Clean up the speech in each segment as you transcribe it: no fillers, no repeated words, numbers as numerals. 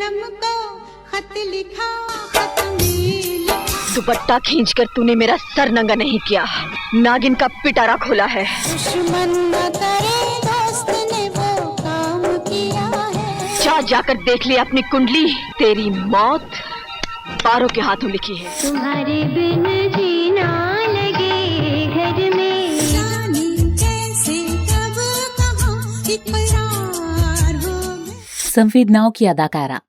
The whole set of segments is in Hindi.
सनम को खत लिखा खत मिल। दुपट्टा खींचकर तूने मेरा सर नंगा नहीं किया, नागिन का पिटारा खोला है। दुश्मन न करे दोस्त ने वो काम किया है। जाकर देख ले अपनी कुंडली, तेरी मौत पारों के हाथों लिखी है। तुम्हारे बिन जीना लगे घर में, जाने कैसे कब कहाँ इकरार हो गए। संवेदनाओं की अदाकारा,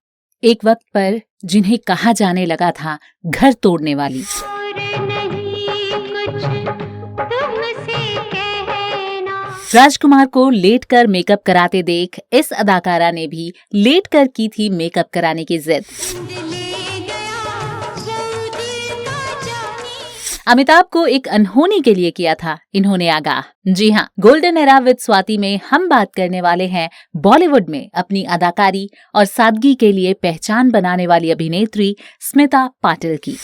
एक वक्त पर जिन्हें कहा जाने लगा था घर तोड़ने वाली। राजकुमार को लेट कर मेकअप कराते देख इस अदाकारा ने भी लेट कर की थी मेकअप कराने की जिद। अमिताभ को एक अनहोनी के लिए किया था इन्होंने आगाह। जी हाँ, गोल्डन एरा विद स्वाति में हम बात करने वाले हैं बॉलीवुड में अपनी अदाकारी और सादगी के लिए पहचान बनाने वाली अभिनेत्री स्मिता पाटिल की।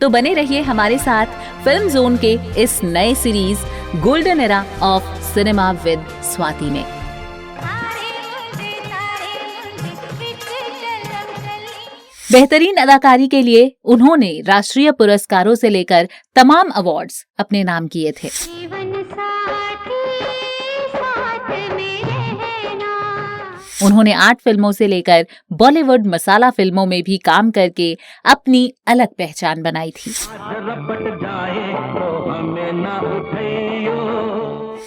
तो बने रहिए हमारे साथ फिल्म जोन के इस नए series golden era of cinema with Swati में। बेहतरीन अदाकारी के लिए उन्होंने राष्ट्रीय पुरस्कारों से लेकर तमाम अवार्ड्स अपने नाम किए थे। उन्होंने 8 फिल्मों से लेकर बॉलीवुड मसाला फिल्मों में भी काम करके अपनी अलग पहचान बनाई थी।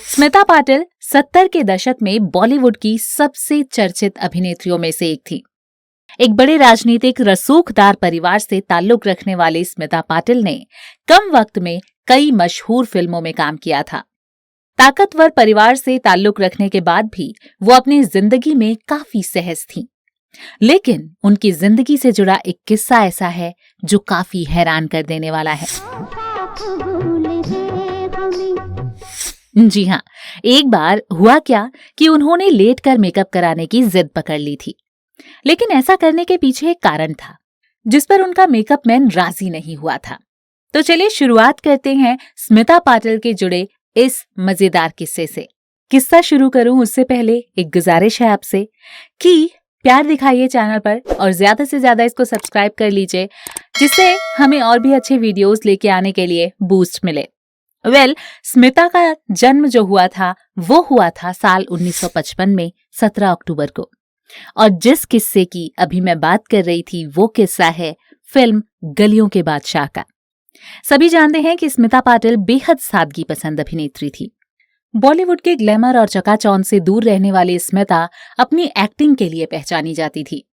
स्मिता पाटिल 70 के दशक में बॉलीवुड की सबसे चर्चित अभिनेत्रियों में से एक थी। एक बड़े राजनीतिक रसूखदार परिवार से ताल्लुक रखने वाली स्मिता पाटिल ने कम वक्त में कई मशहूर फिल्मों में काम किया था। ताकतवर परिवार से ताल्लुक रखने के बाद भी वो अपनी जिंदगी में काफी सहज थीं। लेकिन उनकी जिंदगी से जुड़ा एक किस्सा ऐसा है जो काफी हैरान कर देने वाला है। जी हाँ, एक बार हुआ क्या कि उन्होंने लेट कर मेकअप कराने की जिद पकड़ ली थी। लेकिन ऐसा करने के पीछे एक कारण था जिस पर उनका मेकअप मैन राजी नहीं हुआ था। तो चलिए शुरुआत करते हैं स्मिता पाटिल के जुड़े इस मजेदार किस्से से। किस्सा शुरू करूं उससे पहले एक गुजारिश है आपसे कि प्यार दिखाइए चैनल पर और ज्यादा से ज्यादा इसको सब्सक्राइब कर लीजिए, जिससे हमें और भी अच्छे वीडियोस लेके आने के लिए बूस्ट मिले। स्मिता का जन्म जो हुआ था वो हुआ था साल 1955 में 17 अक्टूबर को। और जिस किस्से की अभी मैं बात कर रही थी वो किस्सा है फिल्म गलियों के बादशाह का। सभी जानते हैं कि स्मिता पाटिल बेहद सादगी पसंद अभिनेत्री थी। बॉलीवुड के ग्लैमर और चकाचौंध से दूर रहने वाली स्मिता अपनी एक्टिंग के लिए पहचानी जाती थी।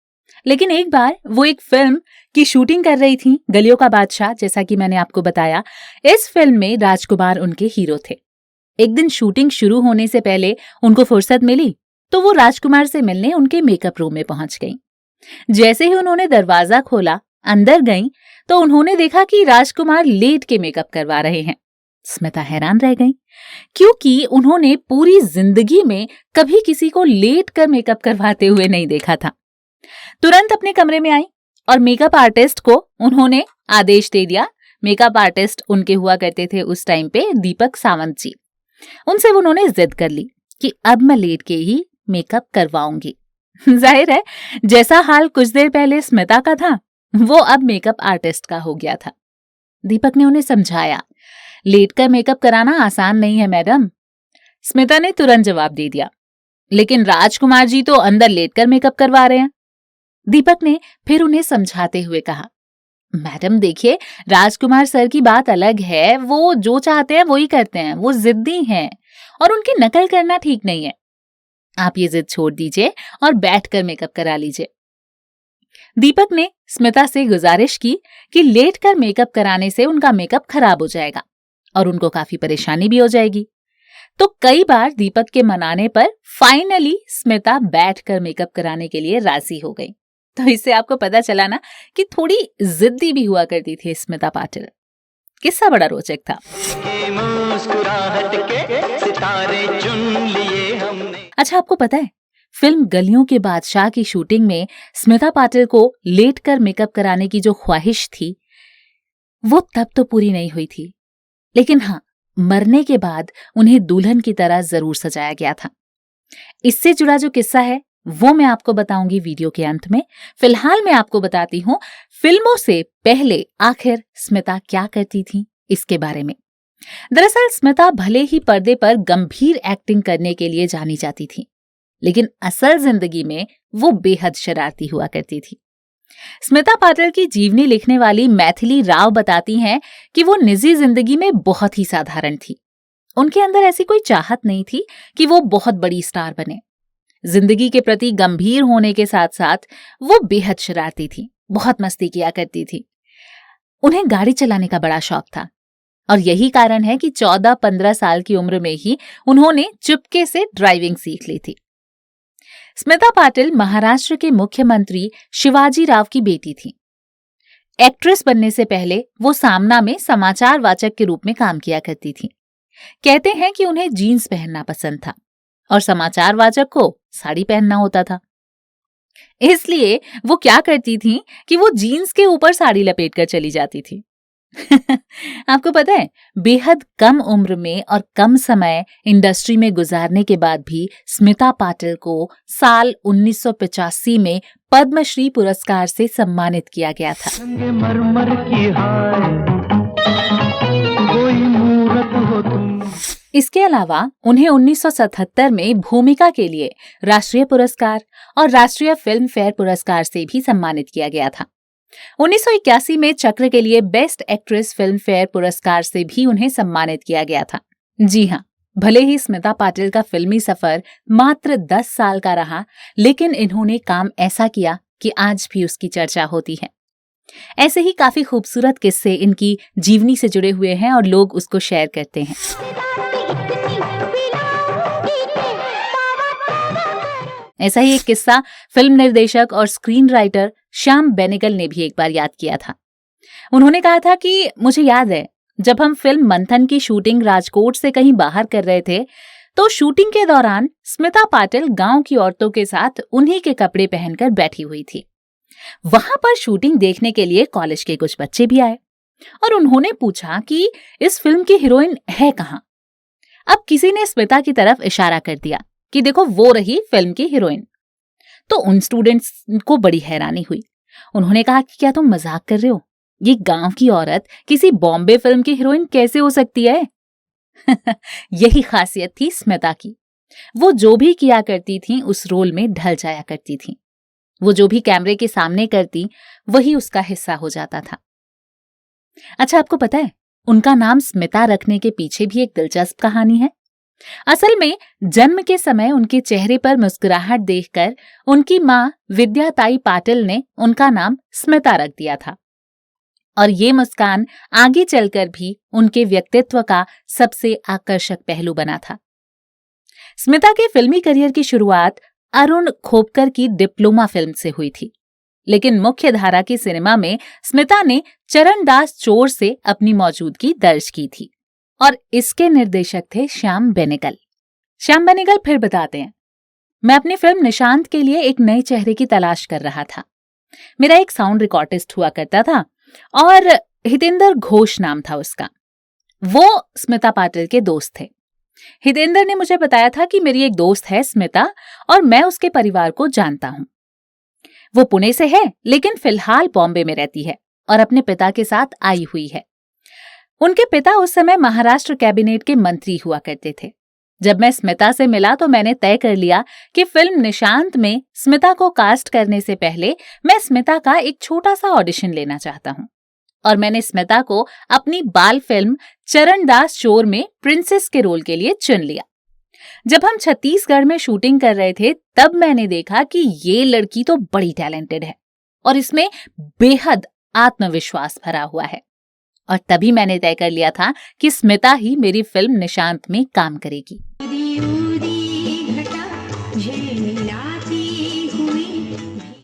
लेकिन एक बार वो एक फिल्म की शूटिंग कर रही थी, गलियों का बादशाह, जैसा कि मैंने आपको बताया। इस फिल्म में राजकुमार उनके हीरो थे। एक दिन शूटिंग शुरू होने से पहले उनको फुर्सत मिली तो वो राजकुमार से मिलने उनके मेकअप रूम में पहुंच गईं। जैसे ही उन्होंने दरवाजा खोला, अंदर गईं, तो उन्होंने देखा कि राजकुमार लेट के मेकअप करवा रहे हैं। स्मिता हैरान रह गईं, क्योंकि उन्होंने पूरी जिंदगी में कभी किसी को लेट कर मेकअप करवाते हुए नहीं देखा था। तुरंत अपने कमरे में आई और मेकअप आर्टिस्ट को उन्होंने आदेश दे दिया। मेकअप आर्टिस्ट उनके हुआ करते थे उस टाइम पे दीपक सावंत जी। उनसे उन्होंने जिद कर ली कि अब मैं लेट के ही मेकअप करवाऊंगी। जाहिर है जैसा हाल कुछ देर पहले स्मिता का था वो अब मेकअप आर्टिस्ट का हो गया था। दीपक ने उन्हें समझाया, लेट कर मेकअप कराना आसान नहीं है मैडम। स्मिता ने तुरंत जवाब दे दिया, लेकिन राजकुमार जी तो अंदर लेट कर मेकअप करवा रहे हैं। दीपक ने फिर उन्हें समझाते हुए कहा, मैडम देखिए, राजकुमार सर की बात अलग है, वो जो चाहते हैं वो ही करते हैं, वो जिद्दी हैं और उनकी नकल करना ठीक नहीं है। आप ये जिद छोड़ दीजिए और बैठकर मेकअप करा लीजिए। दीपक ने स्मिता से गुजारिश की कि लेट कर मेकअप कराने से उनका मेकअप खराब हो जाएगा और उनको काफी परेशानी भी हो जाएगी। तो कई बार दीपक के मनाने पर फाइनली स्मिता बैठकर मेकअप कराने के लिए राजी हो गई। तो इससे आपको पता चला ना कि थोड़ी जिद्दी भी हुआ करती थी स्मिता पाटिल। किस्सा बड़ा रोचक था। अच्छा, आपको पता है फिल्म गलियों के बादशाह की शूटिंग में स्मिता पाटिल को लेट कर मेकअप कराने की जो ख्वाहिश थी वो तब तो पूरी नहीं हुई थी, लेकिन हाँ, मरने के बाद उन्हें दुल्हन की तरह जरूर सजाया गया था। इससे जुड़ा जो किस्सा है वो मैं आपको बताऊंगी वीडियो के अंत में। फिलहाल मैं आपको बताती हूँ फिल्मों से पहले आखिर स्मिता क्या करती थी इसके बारे में। दरअसल स्मिता भले ही पर्दे पर गंभीर एक्टिंग करने के लिए जानी जाती थी, लेकिन असल जिंदगी में वो बेहद शरारती हुआ करती थी। स्मिता पाटिल की जीवनी लिखने वाली मैथिली राव बताती हैं कि वो निजी जिंदगी में बहुत ही साधारण थी। उनके अंदर ऐसी कोई चाहत नहीं थी कि वो बहुत बड़ी स्टार बने। जिंदगी के प्रति गंभीर होने के साथ साथ वो बेहद शरारती थी, बहुत मस्ती किया करती थी। उन्हें गाड़ी चलाने का बड़ा शौक था और यही कारण है कि 14-15 साल की उम्र में ही उन्होंने चुपके से ड्राइविंग सीख ली थी। स्मिता पाटिल महाराष्ट्र के मुख्यमंत्री शिवाजी राव की बेटी थी। एक्ट्रेस बनने से पहले वो सामना में समाचार वाचक के रूप में काम किया करती थी। कहते हैं कि उन्हें जीन्स पहनना पसंद था और समाचार वाचक को साड़ी पहनना होता था। इसलिए वो क्या करती थी कि वो जीन्स के ऊपर साड़ी लपेटकर चली जाती थी। आपको पता है, बेहद कम उम्र में और कम समय इंडस्ट्री में गुजारने के बाद भी स्मिता पाटिल को साल 1985 में पद्मश्री पुरस्कार से सम्मानित किया गया था। मरमर की हाय, कोई मूरत हो तुम। इसके अलावा उन्हें 1977 में भूमिका के लिए राष्ट्रीय पुरस्कार और राष्ट्रीय फिल्म फेयर पुरस्कार से भी सम्मानित किया गया था। 1981 में चक्र के लिए बेस्ट एक्ट्रेस फिल्म फेयर पुरस्कार से भी उन्हें सम्मानित किया गया था। जी हाँ, भले ही स्मिता पाटिल का फिल्मी सफर मात्र 10 साल का रहा, लेकिन इन्होंने काम ऐसा किया कि आज भी उसकी चर्चा होती है। ऐसे ही काफी खूबसूरत किस्से इनकी जीवनी से जुड़े हुए हैं और लोग उसको शेयर करते हैं। ऐसा ही एक किस्सा फिल्म निर्देशक और स्क्रीन राइटर श्याम बेनेगल ने भी एक बार याद किया था। उन्होंने कहा था कि मुझे याद है, जब हम फिल्म मंथन की शूटिंग राजकोट से कहीं बाहर कर रहे थे, तो शूटिंग के दौरान स्मिता पाटिल गांव की औरतों के साथ उन्हीं के कपड़े पहनकर बैठी हुई थी। वहां पर शूटिंग देखने के लिए कॉलेज के कुछ बच्चे भी आए और उन्होंने पूछा कि इस फिल्म की हीरोइन है कहां। अब किसी ने स्मिता की तरफ इशारा कर दिया कि देखो वो रही फिल्म की हीरोइन। तो उन स्टूडेंट्स को बड़ी हैरानी हुई। उन्होंने कहा कि क्या तुम मजाक कर रहे हो? ये गांव की औरत किसी बॉम्बे फिल्म की हीरोइन कैसे हो सकती है? यही खासियत थी स्मिता की। वो जो भी किया करती थी उस रोल में ढल जाया करती थी। वो जो भी कैमरे के सामने करती वही उसका हिस्सा हो जाता था। अच्छा, आपको पता है उनका नाम स्मिता रखने के पीछे भी एक दिलचस्प कहानी है। असल में जन्म के समय उनके चेहरे पर मुस्कुराहट देखकर उनकी मां विद्याताई पाटिल ने उनका नाम स्मिता रख दिया था और ये मुस्कान आगे चलकर भी उनके व्यक्तित्व का सबसे आकर्षक पहलू बना था। स्मिता के फिल्मी करियर की शुरुआत अरुण खोपकर की डिप्लोमा फिल्म से हुई थी, लेकिन मुख्य धारा की सिनेमा में स्मिता ने चरणदास चोर से अपनी मौजूदगी दर्ज की थी और इसके निर्देशक थे श्याम बेनेगल। श्याम बेनेगल फिर बताते हैं, मैं अपनी फिल्म निशांत के लिए एक नए चेहरे की तलाश कर रहा था। मेरा एक साउंड रिकॉर्डिस्ट हुआ करता था और हितेंद्र घोष नाम था उसका। वो स्मिता पाटिल के दोस्त थे। हितेंद्र ने मुझे बताया था कि मेरी एक दोस्त है स्मिता और मैं उसके परिवार को जानता हूं। वो पुणे से है लेकिन फिलहाल बॉम्बे में रहती है और अपने पिता के साथ आई हुई है। उनके पिता उस समय महाराष्ट्र कैबिनेट के मंत्री हुआ करते थे। जब मैं स्मिता से मिला तो मैंने तय कर लिया कि फिल्म निशांत में स्मिता को कास्ट करने से पहले मैं स्मिता का एक छोटा सा ऑडिशन लेना चाहता हूं और मैंने स्मिता को अपनी बाल फिल्म चरणदास चोर में प्रिंसेस के रोल के लिए चुन लिया। जब हम छत्तीसगढ़ में शूटिंग कर रहे थे तब मैंने देखा कि ये लड़की तो बड़ी टैलेंटेड है और इसमें बेहद आत्मविश्वास भरा हुआ है और तभी मैंने तय कर लिया था कि स्मिता ही मेरी फिल्म निशांत में काम करेगी।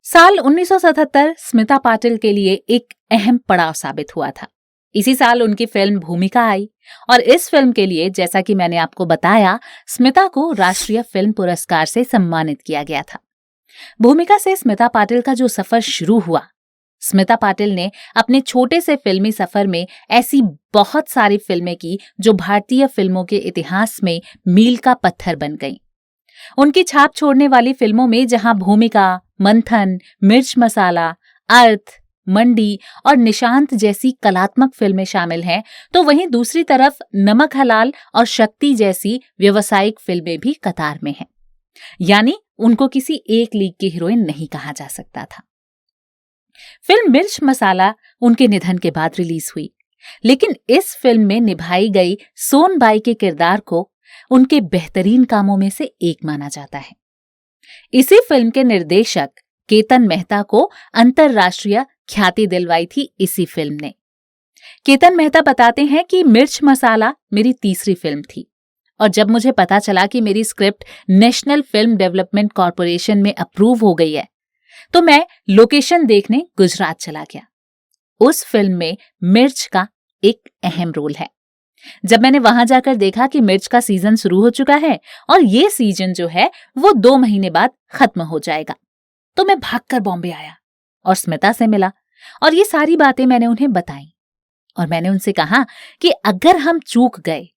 साल 1977 स्मिता पाटिल के लिए एक अहम पड़ाव साबित हुआ था। इसी साल उनकी फिल्म भूमिका आई और इस फिल्म के लिए, जैसा कि मैंने आपको बताया, स्मिता को राष्ट्रीय फिल्म पुरस्कार से सम्मानित किया गया था। भूमिका से स्मिता पाटिल का जो सफर शुरू हुआ स्मिता पाटिल ने अपने छोटे से फिल्मी सफर में ऐसी बहुत सारी फिल्में की जो भारतीय फिल्मों के इतिहास में मील का पत्थर बन गईं। उनकी छाप छोड़ने वाली फिल्मों में जहां भूमिका, मंथन, मिर्च मसाला, अर्थ, मंडी और निशांत जैसी कलात्मक फिल्में शामिल हैं, तो वहीं दूसरी तरफ नमक हलाल और शक्ति जैसी व्यावसायिक फिल्में भी कतार में हैं। यानी उनको किसी एक लीग की हीरोइन नहीं कहा जा सकता था। फिल्म मिर्च मसाला उनके निधन के बाद रिलीज हुई, लेकिन इस फिल्म में निभाई गई सोनबाई के किरदार को उनके बेहतरीन कामों में से एक माना जाता है। इसी फिल्म के निर्देशक केतन मेहता को अंतरराष्ट्रीय ख्याति दिलवाई थी इसी फिल्म ने। केतन मेहता बताते हैं कि मिर्च मसाला मेरी तीसरी फिल्म थी और जब मुझे पता चला कि मेरी script national film development corporation में अप्रूव हो गई है, तो मैं लोकेशन देखने गुजरात चला गया। उस फिल्म में मिर्च का एक अहम रोल है। जब मैंने वहां जाकर देखा कि मिर्च का सीजन शुरू हो चुका है और ये सीजन जो है वो 2 महीने बाद खत्म हो जाएगा, तो मैं भागकर बॉम्बे आया और स्मिता से मिला और ये सारी बातें मैंने उन्हें बताई और मैंने उनसे कहा कि अगर हम चूक गए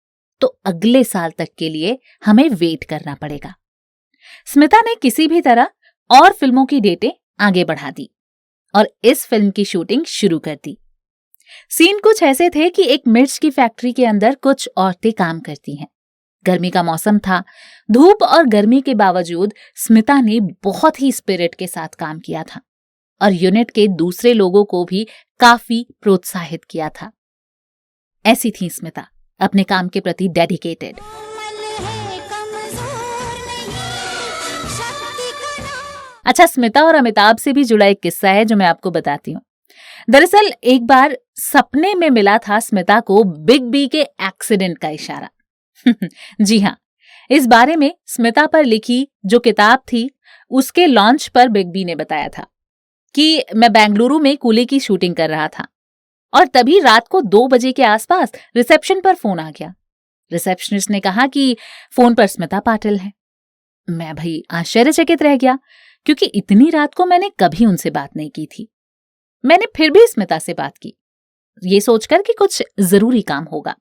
तो अगले साल तक के लिए हमें वेट करना पड़ेगा। स्मिता ने किसी भी तरह और फिल्मों की डेटें आगे बढ़ा दी और इस फिल्म की शूटिंग शुरू कर दी। सीन कुछ ऐसे थे कि एक मिर्च की फैक्ट्री के अंदर कुछ औरतें काम करती हैं। गर्मी का मौसम था। धूप और गर्मी के बावजूद स्मिता ने बहुत ही स्पिरिट के साथ काम किया था और यूनिट के दूसरे लोगों को भी काफी प्रोत्साहित किया था। ऐसी थी स्मिता, अपने काम के प्रति डेडिकेटेड। अच्छा, स्मिता और अमिताभ से भी जुड़ा एक किस्सा है जो मैं आपको बताती हूँ। दरअसल एक बार सपने में मिला था स्मिता को बिग बी के एक्सीडेंट का इशारा। जी हाँ, इस बारे में स्मिता पर लिखी जो किताब थी उसके लॉन्च पर बिग बी ने बताया था कि मैं बेंगलुरु में कूली की शूटिंग कर रहा था और तभी रात को 2 बजे के आसपास रिसेप्शन पर फोन आ गया। रिसेप्शनिस्ट ने कहा कि फोन पर स्मिता पाटिल है। मैं भाई आश्चर्यचकित रह गया क्योंकि इतनी रात को मैंने कभी उनसे बात नहीं की थी। मैंने फिर भी स्मिता से बात की, ये सोचकर कि कुछ जरूरी काम होगा।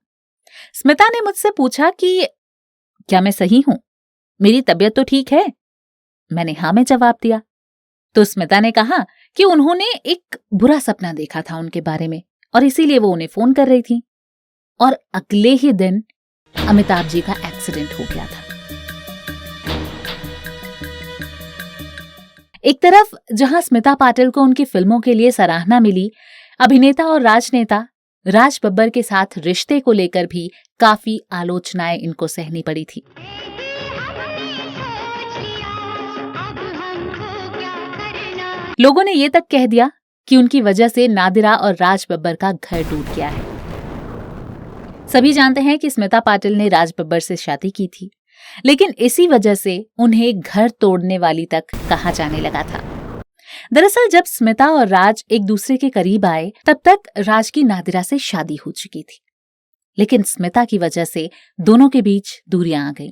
स्मिता ने मुझसे पूछा कि क्या मैं सही हूं, मेरी तबीयत तो ठीक है। मैंने हाँ में जवाब दिया। तो स्मिता ने कहा कि उन्होंने एक बुरा सपना देखा था उनके बारे में और इसीलिए वो उन्हें फोन कर रही थी और अगले ही दिन अमिताभ जी का एक्सीडेंट हो गया था। एक तरफ जहां स्मिता पाटिल को उनकी फिल्मों के लिए सराहना मिली, अभिनेता और राजनेता राज बब्बर के साथ रिश्ते को लेकर भी काफी आलोचनाएं इनको सहनी पड़ी थी। लोगों ने ये तक कह दिया कि उनकी वजह से नादिरा और राज बब्बर का घर टूट गया है। सभी जानते हैं कि स्मिता पाटिल ने राज बब्बर से शादी की थी, लेकिन इसी वजह से उन्हें घर तोड़ने वाली तक कहा जाने लगा था। दरअसल जब स्मिता और राज एक दूसरे के करीब आए तब तक राज की नादिरा से शादी हो चुकी थी, लेकिन स्मिता की वजह से दोनों के बीच दूरियां आ गईं।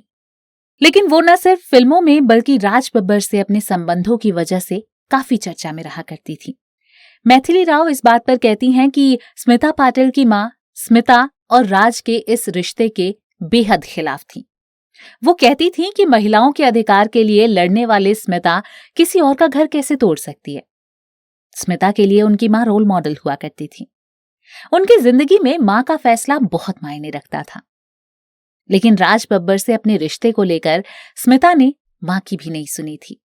लेकिन वो न सिर्फ फिल्मों में बल्कि राज बब्बर से अपने संबंधों की वजह से काफी चर्चा में रहा करती थी। मैथिली राव इस बात पर कहती हैं कि स्मिता पाटिल की मां स्मिता और राज के इस रिश्ते के बेहद खिलाफ थी। वो कहती थी कि महिलाओं के अधिकार के लिए लड़ने वाले स्मिता किसी और का घर कैसे तोड़ सकती है। स्मिता के लिए उनकी मां रोल मॉडल हुआ करती थी। उनकी जिंदगी में मां का फैसला बहुत मायने रखता था। लेकिन राज बब्बर से अपने रिश्ते को लेकर स्मिता ने मां की भी नहीं सुनी थी।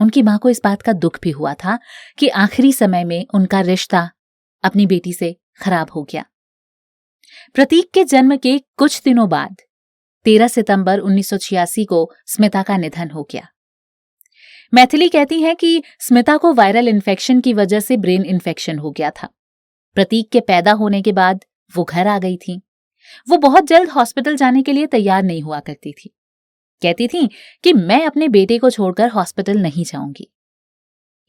उनकी मां को इस बात का दुख भी हुआ था कि आखिरी समय में उनका रिश्ता अपनी बेटी से खराब हो गया। प्रतीक के जन्म के कुछ दिनों बाद 13 सितंबर 1986 को स्मिता का निधन हो गया। मैथिली कहती हैं कि स्मिता को वायरल इन्फेक्शन की वजह से ब्रेन इन्फेक्शन हो गया था। प्रतीक के पैदा होने के बाद वो घर आ गई थी। वो बहुत जल्द हॉस्पिटल जाने के लिए तैयार नहीं हुआ करती थी। कहती थी कि मैं अपने बेटे को छोड़कर हॉस्पिटल नहीं जाऊंगी।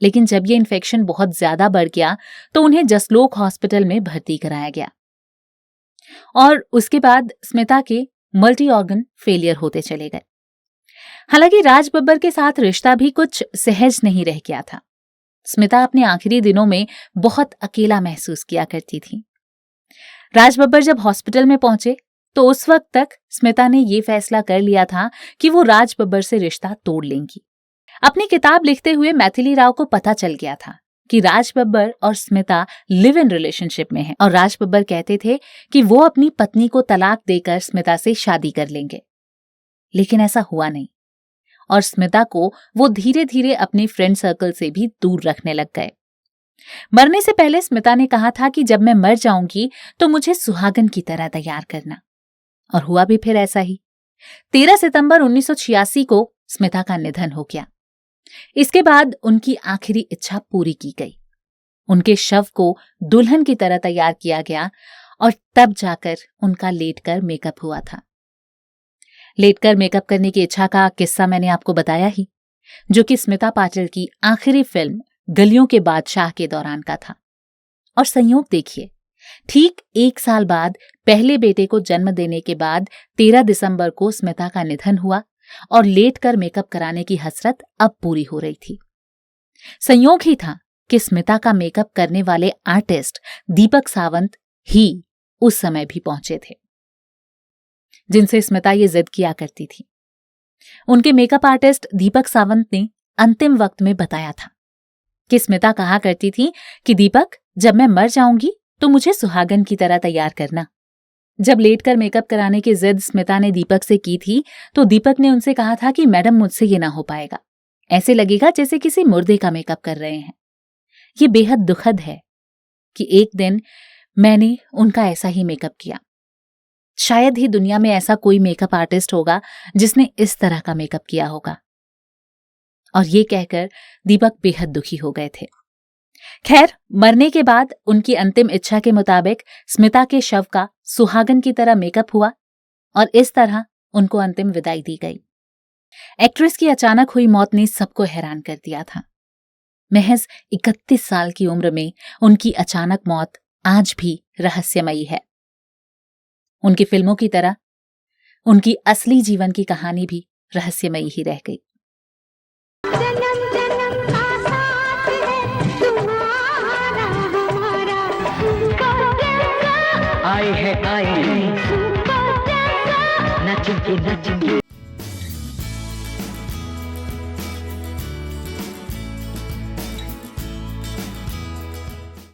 लेकिन जब ये इन्फेक्शन बहुत ज्यादा बढ़ गया तो उन्हें जसलोक हॉस्पिटल में भर्ती कराया गया और उसके बाद स्मिता के मल्टी ऑर्गन फेलियर होते चले गए। हालांकि राज बब्बर के साथ रिश्ता भी कुछ सहज नहीं रह गया था। स्मिता अपने आखिरी दिनों में बहुत अकेला महसूस किया करती थी। राज बब्बर जब हॉस्पिटल में पहुंचे तो उस वक्त तक स्मिता ने ये फैसला कर लिया था कि वो राज बब्बर से रिश्ता तोड़ लेंगी। अपनी किताब लिखते हुए मैथिली राव को पता चल गया था कि राज बब्बर और स्मिता लिव इन रिलेशनशिप में हैं और राज बब्बर कहते थे कि वो अपनी पत्नी को तलाक देकर स्मिता से शादी कर लेंगे। लेकिन ऐसा हुआ नहीं और स्मिता को वो धीरे धीरे अपने फ्रेंड सर्कल से भी दूर रखने लग गए। मरने से पहले स्मिता ने कहा था कि जब मैं मर जाऊंगी तो मुझे सुहागन की तरह तैयार करना, और हुआ भी फिर ऐसा ही। 13 सितंबर 1986 को स्मिता का निधन हो गया। इसके बाद उनकी आखिरी इच्छा पूरी की गई। उनके शव को दुल्हन की तरह तैयार किया गया और तब जाकर उनका लेटकर मेकअप हुआ था। लेटकर मेकअप करने की इच्छा का किस्सा मैंने आपको बताया ही, जो कि स्मिता पाटिल की आखिरी फिल्म गलियों के बादशाह के दौरान का था। और संयोग देखिए, ठीक 1 साल बाद पहले बेटे को जन्म देने के बाद 13 दिसंबर को स्मिता का निधन हुआ और लेटकर मेकअप कराने की हसरत अब पूरी हो रही थी। संयोग ही था कि स्मिता का मेकअप करने वाले आर्टिस्ट दीपक सावंत ही उस समय भी पहुंचे थे, जिनसे स्मिता ये जिद किया करती थी। उनके मेकअप आर्टिस्ट दीपक सावंत ने अंतिम वक्त में बताया था कि स्मिता कहा करती थी कि दीपक, जब मैं मर जाऊंगी तो मुझे सुहागन की तरह तैयार करना। जब लेटकर मेकअप कराने की जिद स्मिता ने दीपक से की थी तो दीपक ने उनसे कहा था कि मैडम, मुझसे ये ना हो पाएगा, ऐसे लगेगा जैसे किसी मुर्दे का मेकअप कर रहे हैं। ये बेहद दुखद है कि एक दिन मैंने उनका ऐसा ही मेकअप किया। शायद ही दुनिया में ऐसा कोई मेकअप आर्टिस्ट होगा जिसने इस तरह का मेकअप किया होगा। और ये कहकर दीपक बेहद दुखी हो गए थे। खैर, मरने के बाद उनकी अंतिम इच्छा के मुताबिक स्मिता के शव का सुहागन की तरह मेकअप हुआ और इस तरह उनको अंतिम विदाई दी गई। एक्ट्रेस की अचानक हुई मौत ने सबको हैरान कर दिया था। महज 31 साल की उम्र में उनकी अचानक मौत आज भी रहस्यमयी है। उनकी फिल्मों की तरह उनकी असली जीवन की कहानी भी रहस्यमयी ही रह गई। जन्म जन्म का साथ है तुम्हारा हमारा, आए हैं नचेंगे नचेंगे